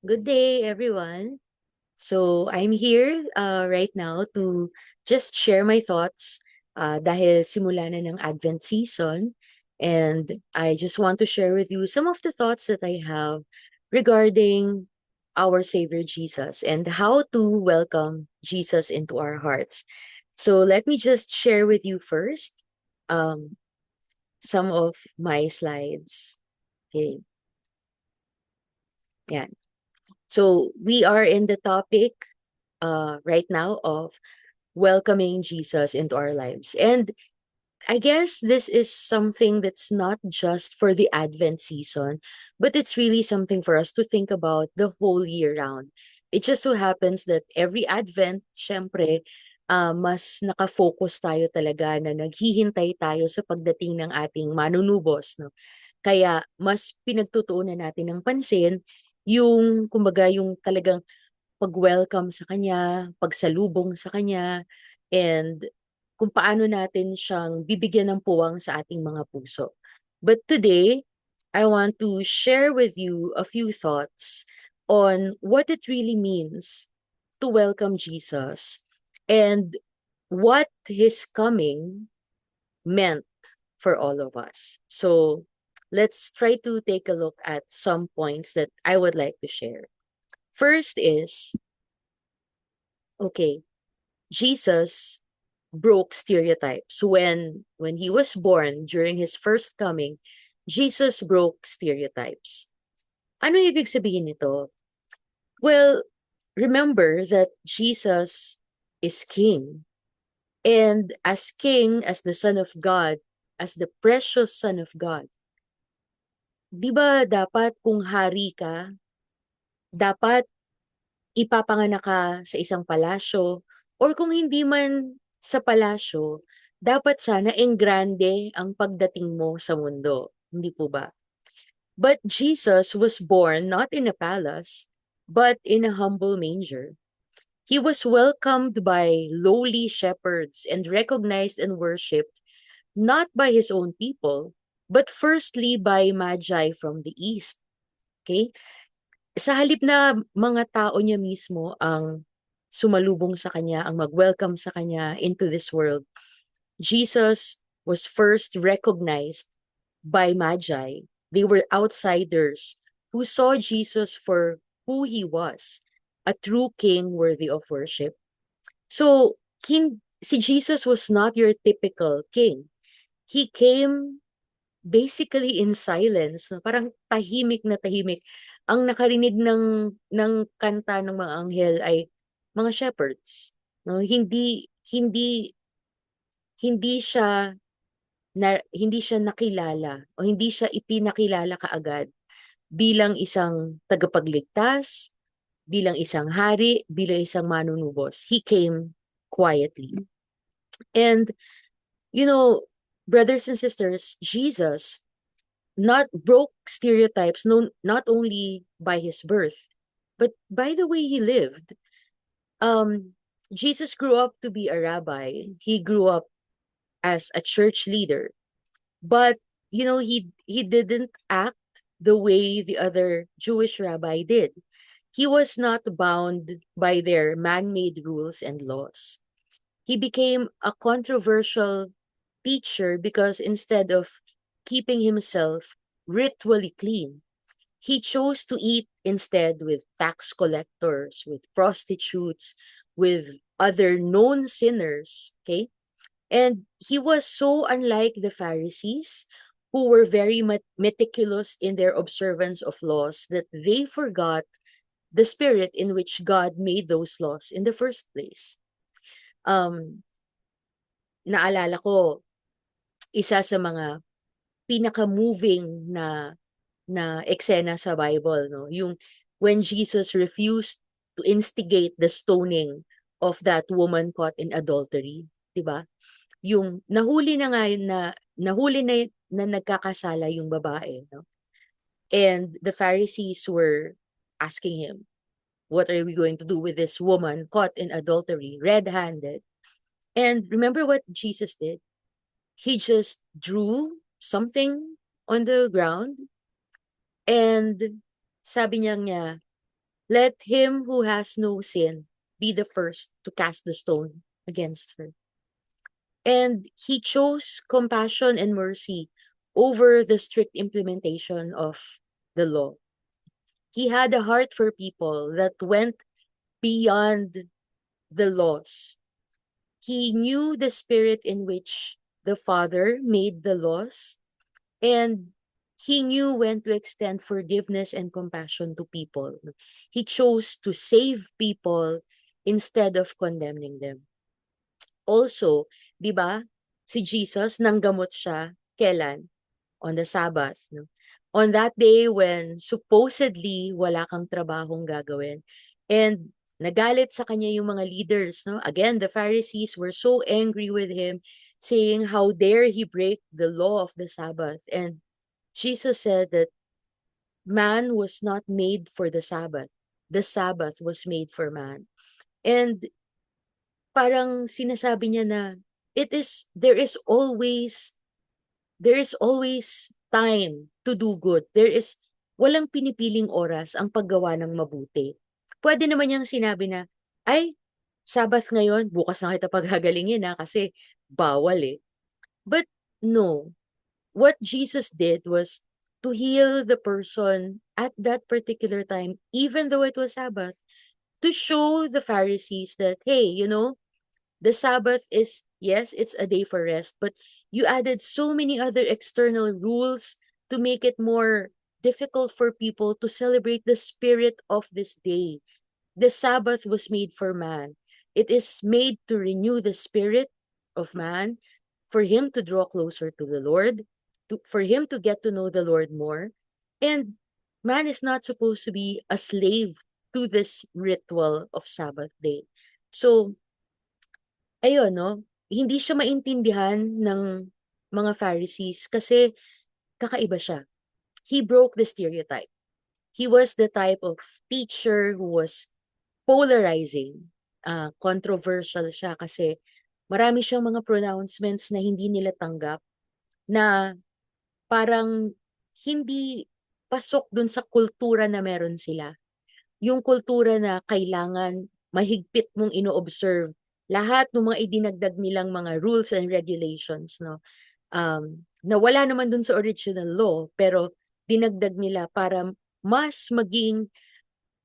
Good day, everyone. So I'm here right now to just share my thoughts dahil simula na ng Advent season. And I just want to share with you some of the thoughts that I have regarding our Savior Jesus and how to welcome Jesus into our hearts. So let me just share with you first um, some of my slides. Okay, yeah. So we are in the topic right now of welcoming Jesus into our lives. And I guess this is something that's not just for the Advent season, but it's really something for us to think about the whole year round. It just so happens that every Advent, syempre, mas nakafocus tayo talaga na naghihintay tayo sa pagdating ng ating manunubos. No? Kaya mas pinagtutuunan natin ng pansin yung, kumbaga, yung talagang pag-welcome sa kanya, pagsalubong sa kanya, and kung paano natin siyang bibigyan ng puwang sa ating mga puso. But today, I want to share with you a few thoughts on what it really means to welcome Jesus and what his coming meant for all of us. So let's try to take a look at some points that I would like to share. First is, okay, Jesus broke stereotypes. When he was born during his first coming, Jesus broke stereotypes. Ano ibig sabihin nito? Well, remember that Jesus is king. And as king, as the son of God, as the precious son of God, di ba dapat kung hari ka, dapat ipapanganak ka sa isang palasyo, or kung hindi man sa palasyo, dapat sana enggrande ang pagdating mo sa mundo. Hindi po ba? But Jesus was born not in a palace, but in a humble manger. He was welcomed by lowly shepherds and recognized and worshipped not by his own people, but firstly by magi from the east. Okay? Sa halip na mga tao niya mismo ang sumalubong sa kanya, ang mag-welcome sa kanya into this world, Jesus was first recognized by Magi. They were outsiders who saw Jesus for who he was, a true king worthy of worship. So, si Jesus was not your typical king. He came basically in silence, no? Parang tahimik na tahimik. Ang nakarinig ng kanta ng mga anghel ay mga shepherds, no? Hindi hindi siya hindi siya nakilala o hindi siya ipinakilala kaagad bilang isang tagapagligtas, bilang isang hari, bilang isang manunubos. He came quietly. And you know, brothers and sisters, Jesus not broke stereotypes not only by his birth, but by the way he lived. Um, Jesus grew up to be a rabbi. He grew up as a church leader, but he didn't act the way the other Jewish rabbi did. He was not bound by their man-made rules and laws. He became a controversial teacher because instead of keeping himself ritually clean, he chose to eat instead with tax collectors, with prostitutes, with other known sinners. Okay. And he was so unlike the Pharisees, who were very meticulous in their observance of laws, that they forgot the spirit in which God made those laws in the first place. Um, Naalala ko, isa sa mga pinaka-moving na eksena sa Bible, no? Yung when Jesus refused to instigate the stoning of that woman caught in adultery, 'di ba? Yung nahuli na nagkakasala yung babae, no? And the Pharisees were asking him, what are we going to do with this woman caught in adultery, red-handed? And remember what Jesus did? He just drew something on the ground and sabi niya, Let him who has no sin be the first to cast the stone against her. And he chose compassion and mercy over the strict implementation of the law. He had a heart for people that went beyond the laws. He knew the spirit in which the Father made the laws, and he knew when to extend forgiveness and compassion to people. He chose to save people instead of condemning them. Also, 'di ba, si Jesus nanggamot siya kailan? On the Sabbath, no? On that day when supposedly wala kang trabahong gagawin. And nagalit sa kanya yung mga leaders, no? Again, the Pharisees were so angry with him, saying, how dare he break the law of the Sabbath? And Jesus said that man was not made for the Sabbath. The Sabbath was made for man. And parang sinasabi niya na there is always time to do good. Walang pinipiling oras ang paggawa ng mabuti. Pwede naman niyang sinabi na, ay, Sabbath ngayon, bukas na kita paghagalingin kasi bawal eh. But no, what Jesus did was to heal the person at that particular time, even though it was Sabbath, to show the Pharisees that, hey, the Sabbath is, yes, it's a day for rest, but you added so many other external rules to make it more difficult for people to celebrate the spirit of this day. The Sabbath was made for man. It is made to renew the spirit of man, for him to draw closer to the Lord, for him to get to know the Lord more. And man is not supposed to be a slave to this ritual of Sabbath day. So, ayun 'no, hindi siya maintindihan ng mga Pharisees kasi kakaiba siya. He broke the stereotype. He was the type of teacher who was polarizing. Controversial siya kasi marami siyang mga pronouncements na hindi nila tanggap, na parang hindi pasok dun sa kultura na meron sila. Yung kultura na kailangan mahigpit mong ino-observe lahat ng mga idinagdag nilang mga rules and regulations, no? Na wala naman dun sa original law, pero dinagdag nila para mas maging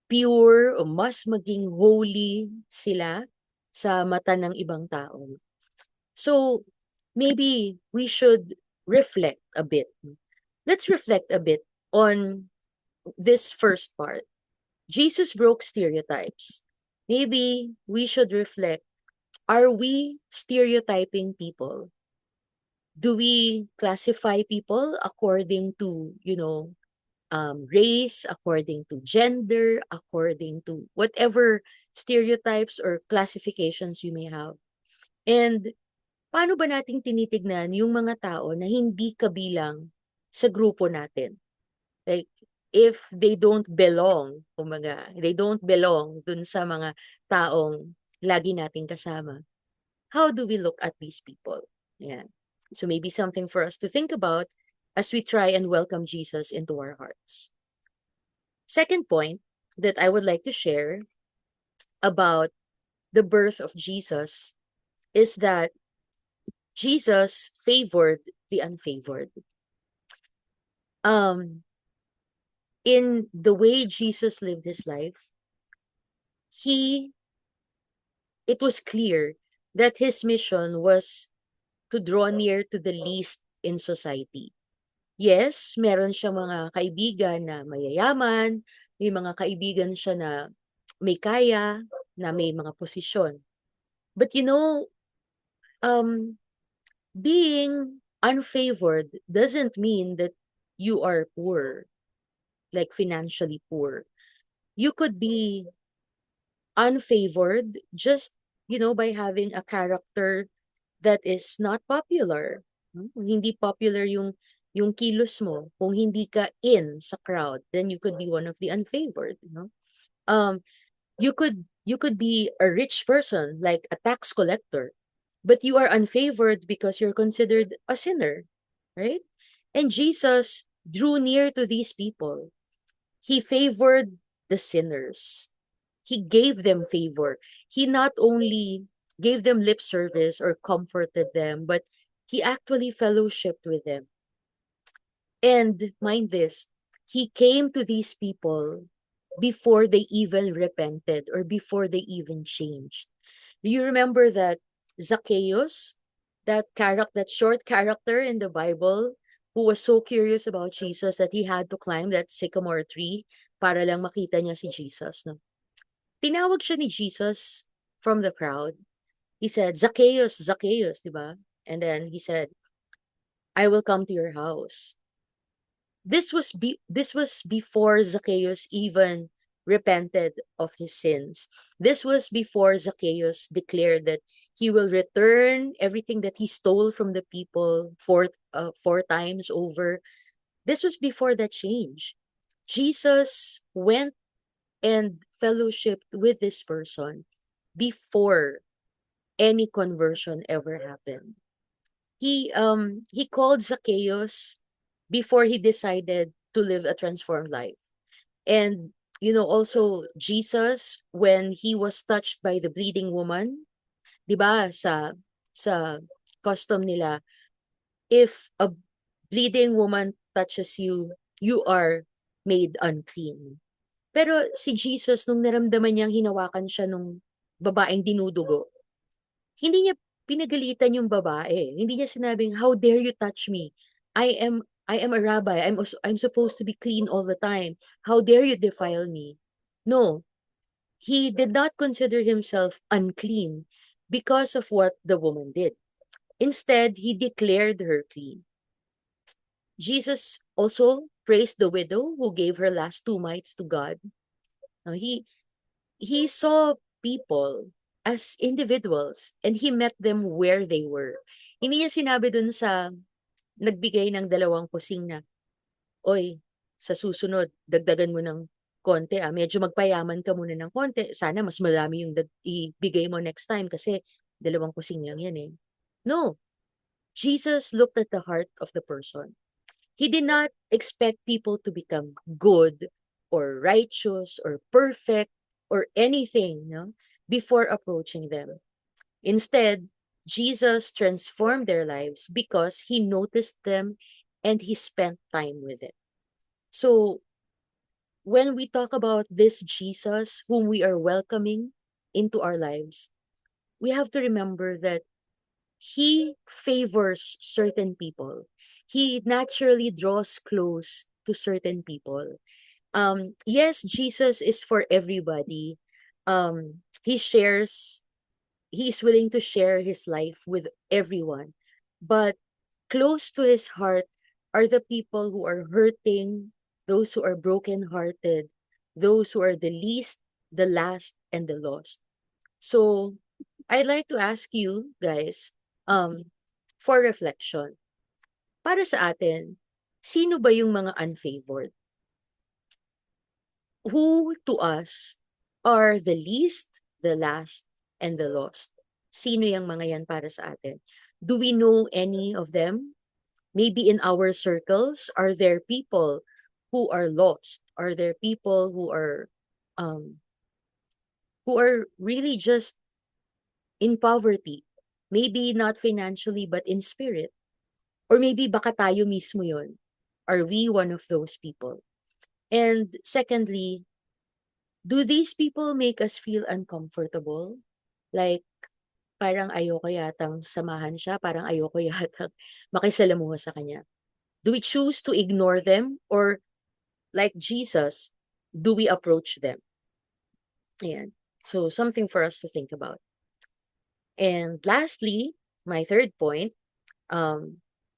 pure o mas maging holy sila sa mata ng ibang tao. So, maybe we should reflect a bit. Let's reflect a bit on this first part. Jesus broke stereotypes. Maybe we should reflect, are we stereotyping people? Do we classify people according to, race, according to gender, according to whatever stereotypes or classifications we may have? And paano ba nating tinitignan yung mga tao na hindi kabilang sa grupo natin? Like, if they don't belong, kumbaga, they don't belong dun sa mga taong lagi nating kasama, how do we look at these people? Yeah. So maybe something for us to think about as we try and welcome Jesus into our hearts. Second point that I would like to share about the birth of Jesus is that Jesus favored the unfavored. In the way Jesus lived his life, it was clear that his mission was to draw near to the least in society. Yes, meron siyang mga kaibigan na mayayaman, may mga kaibigan siya na may kaya, na may mga posisyon. But being unfavored doesn't mean that you are poor, like financially poor. You could be unfavored just, by having a character that is not popular. Kung hindi popular yung kilos mo, kung hindi ka in sa crowd, then you could be one of the unfavored, you could be a rich person, like a tax collector, but you are unfavored because you're considered a sinner, right? And Jesus drew near to these people. He favored the sinners. He gave them favor. He not only gave them lip service or comforted them, but he actually fellowshiped with them. And mind this, he came to these people before they even repented or before they even changed. Do you remember that Zacchaeus, that short character in the Bible, who was so curious about Jesus that he had to climb that sycamore tree para lang makita niya si Jesus, no? Tinawag siya ni Jesus from the crowd. He said, Zacchaeus, Zacchaeus, di ba? And then he said, I will come to your house. This was before Zacchaeus even repented of his sins. This was before Zacchaeus declared that he will return everything that he stole from the people four times over. This was before that change. Jesus went and fellowshiped with this person before any conversion ever happened. He called Zacchaeus before he decided to live a transformed life. And also Jesus, when he was touched by the bleeding woman, 'di ba, sa custom nila, if a bleeding woman touches you, you are made unclean. Pero si Jesus, nung naramdaman niyang hinawakan siya nung babaeng dinudugo, hindi niya pinagalitan yung babae. Hindi niya sinabing, "How dare you touch me? I am a rabbi. I'm supposed to be clean all the time. How dare you defile me?" No, he did not consider himself unclean because of what the woman did. Instead, he declared her clean. Jesus also praised the widow who gave her last two mites to God. Now, he saw people as individuals and he met them where they were. Hindi niya sinabi dun sa nagbigay ng 2 kusing na, "Oy, sa susunod, dagdagan mo ng konti medyo magpayaman ka muna ng konti. Sana mas marami yung ibigay mo next time kasi 2 kusing lang yan eh." No, Jesus looked at the heart of the person. He did not expect people to become good or righteous or perfect or anything, no, before approaching them. Instead, Jesus transformed their lives because he noticed them and he spent time with it. So, when we talk about this Jesus whom we are welcoming into our lives, we have to remember that he favors certain people. He naturally draws close to certain people. Yes, Jesus is for everybody. He shares, he's willing to share his life with everyone. But close to his heart are the people who are hurting, those who are brokenhearted, those who are the least, the last, and the lost. So I'd like to ask you guys, for reflection. Para sa atin, sino ba yung mga unfavored? Who to us are the least, the last, and the lost? Sino yung mga yan para sa atin? Do we know any of them? Maybe in our circles, are there people who are lost? Are there people um who are really just in poverty? Maybe not financially but in spirit. Or maybe baka tayo mismo yun. Are we one of those people? And secondly, do these people make us feel uncomfortable? Like, parang ayoko yatang samahan siya, parang ayoko yatang makisalamuha sa kanya. Do we choose to ignore them? Or like Jesus, do we approach them? Ayan. So, something for us to think about. And lastly, my third point,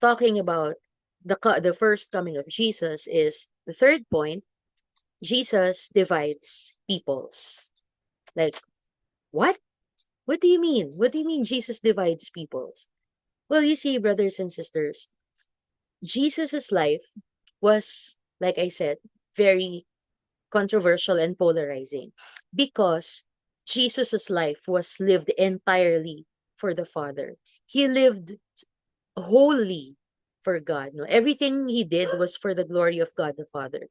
talking about the first coming of Jesus is the third point. Jesus divides peoples. Like, what? What do you mean? What do you mean Jesus divides peoples? Well, you see, brothers and sisters, Jesus's life was, like I said, very controversial and polarizing because Jesus's life was lived entirely for the Father. He lived wholly for God. No, everything he did was for the glory of God the Father.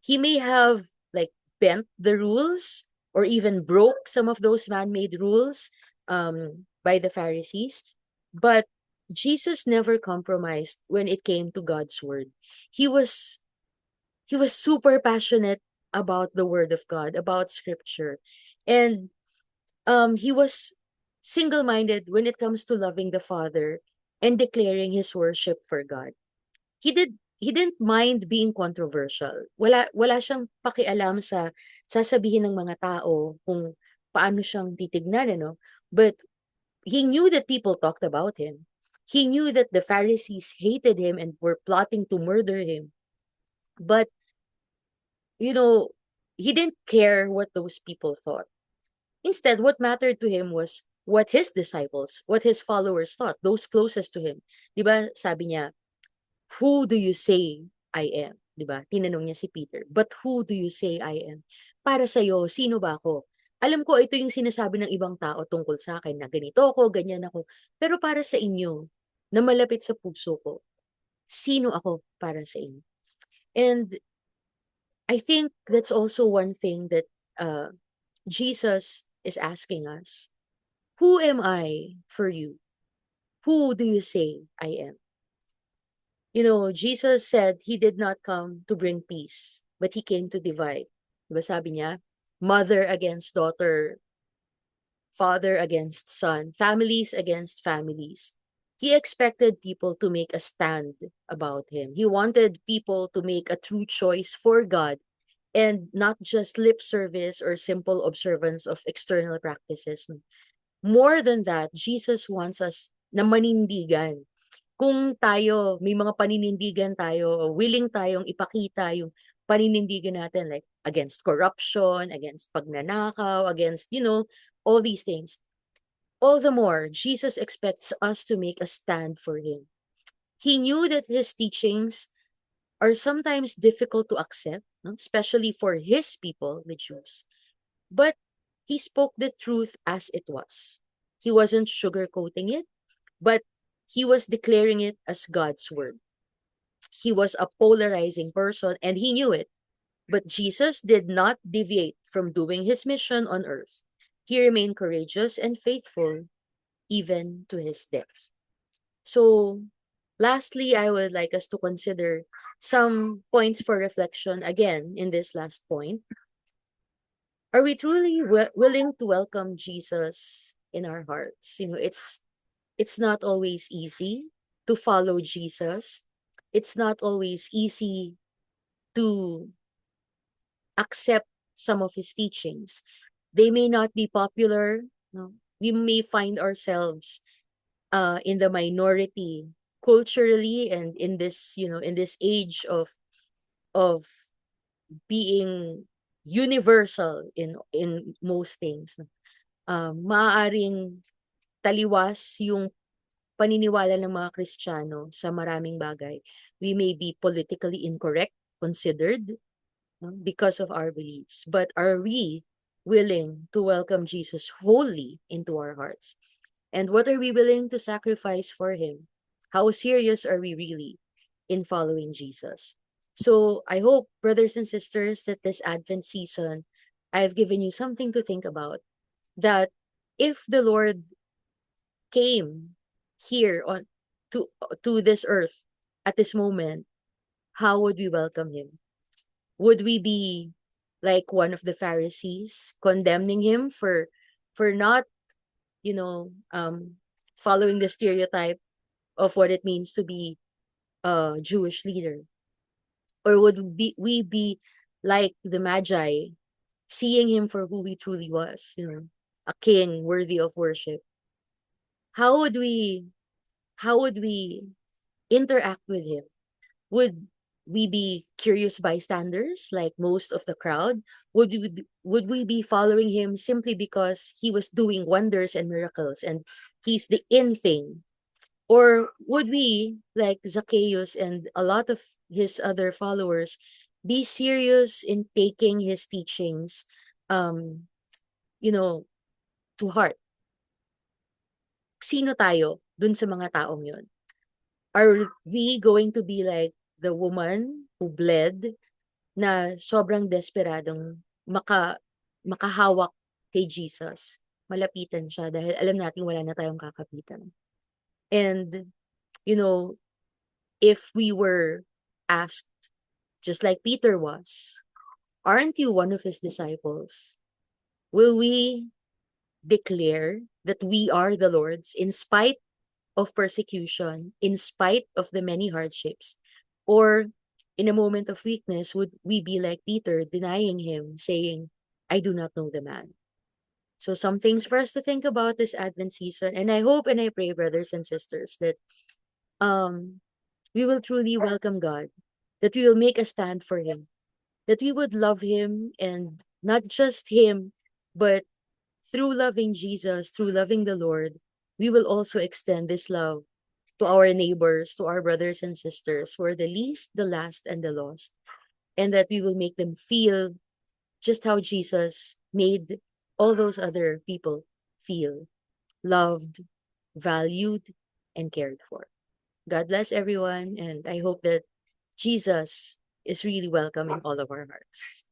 He may have like bent the rules or even broke some of those man-made rules by the Pharisees. But Jesus never compromised when it came to God's word. He was he was super passionate about the word of God, about scripture. And he was single-minded when it comes to loving the Father and declaring his worship for God. He didn't mind being controversial. Wala siyang pakialam sa sasabihin ng mga tao kung paano siyang titignan, ano. But he knew that people talked about him. He knew that the Pharisees hated him and were plotting to murder him. But, you know, he didn't care what those people thought. Instead, what mattered to him was what his disciples, what his followers thought, those closest to him. 'Di ba? Sabi niya, "Who do you say I am?" 'Di ba? Tinanong niya si Peter, "But who do you say I am?" Para sa sino ba ako? Alam ko ito yung sinasabi ng ibang tao tungkol sa akin na ganito ako, ganyan ako. Pero para sa inyo, na malapit sa puso ko, sino ako para sa inyo? And I think that's also one thing that Jesus is asking us. Who am I for you? Who do you say I am? You know, Jesus said he did not come to bring peace, but he came to divide. Diba sabi niya, mother against daughter, father against son, families against families. He expected people to make a stand about him. He wanted people to make a true choice for God and not just lip service or simple observance of external practices. More than that, Jesus wants us na manindigan. Kung tayo, may mga paninindigan tayo, willing tayong ipakita yung paninindigan natin, like against corruption, against pagnanakaw, against, all these things. All the more, Jesus expects us to make a stand for him. He knew that his teachings are sometimes difficult to accept, no? Especially for his people, the Jews. But he spoke the truth as it was. He wasn't sugarcoating it, but he was declaring it as God's word. He was a polarizing person and he knew it. But Jesus did not deviate from doing his mission on earth. He remained courageous and faithful even to his death. So, lastly, I would like us to consider some points for reflection again in this last point. Are we truly willing to welcome Jesus in our hearts? It's not always easy to follow Jesus. It's not always easy to accept some of his teachings. They may not be popular. No? We may find ourselves in the minority culturally and in this, in this age of being universal in most things. No? Maaaring taliwas yung paniniwala ng mga Kristiyano sa maraming bagay. We may be politically incorrect, considered, no, because of our beliefs. But are we willing to welcome Jesus wholly into our hearts? And what are we willing to sacrifice for him? How serious are we really in following Jesus? So I hope, brothers and sisters, that this Advent season, I've given you something to think about. That if the Lord came here on to this earth at this moment, how would we welcome him? Would we be like one of the Pharisees, condemning him for not, you know, following the stereotype of what it means to be a Jewish leader? Or would we be like the Magi, seeing him for who he truly was, a king worthy of worship? How would we interact with him? Would we be curious bystanders like most of the crowd? Would we be following him simply because he was doing wonders and miracles and he's the in thing? Or would we, like Zacchaeus and a lot of his other followers, be serious in taking his teachings, you know, to heart? Sino tayo dun sa mga taong yun? Are we going to be like the woman who bled, na sobrang desperadong makahawak kay Jesus, malapitan siya dahil alam natin wala na tayong kakapitan. And, you know, if we were asked, just like Peter was, aren't you one of his disciples? Will we declare that we are the Lord's in spite of persecution, in spite of the many hardships? Or in a moment of weakness, would we be like Peter, denying him, saying, I do not know the man? So some things for us to think about this Advent season. And I hope and I pray, brothers and sisters, that um we will truly welcome God, that we will make a stand for him, that we would love him, and not just him, but through loving Jesus, through loving the Lord, we will also extend this love to our neighbors, to our brothers and sisters who are the least, the last, and the lost, and that we will make them feel just how Jesus made all those other people feel loved, valued, and cared for. God bless everyone, and I hope that Jesus is really welcome in all of our hearts.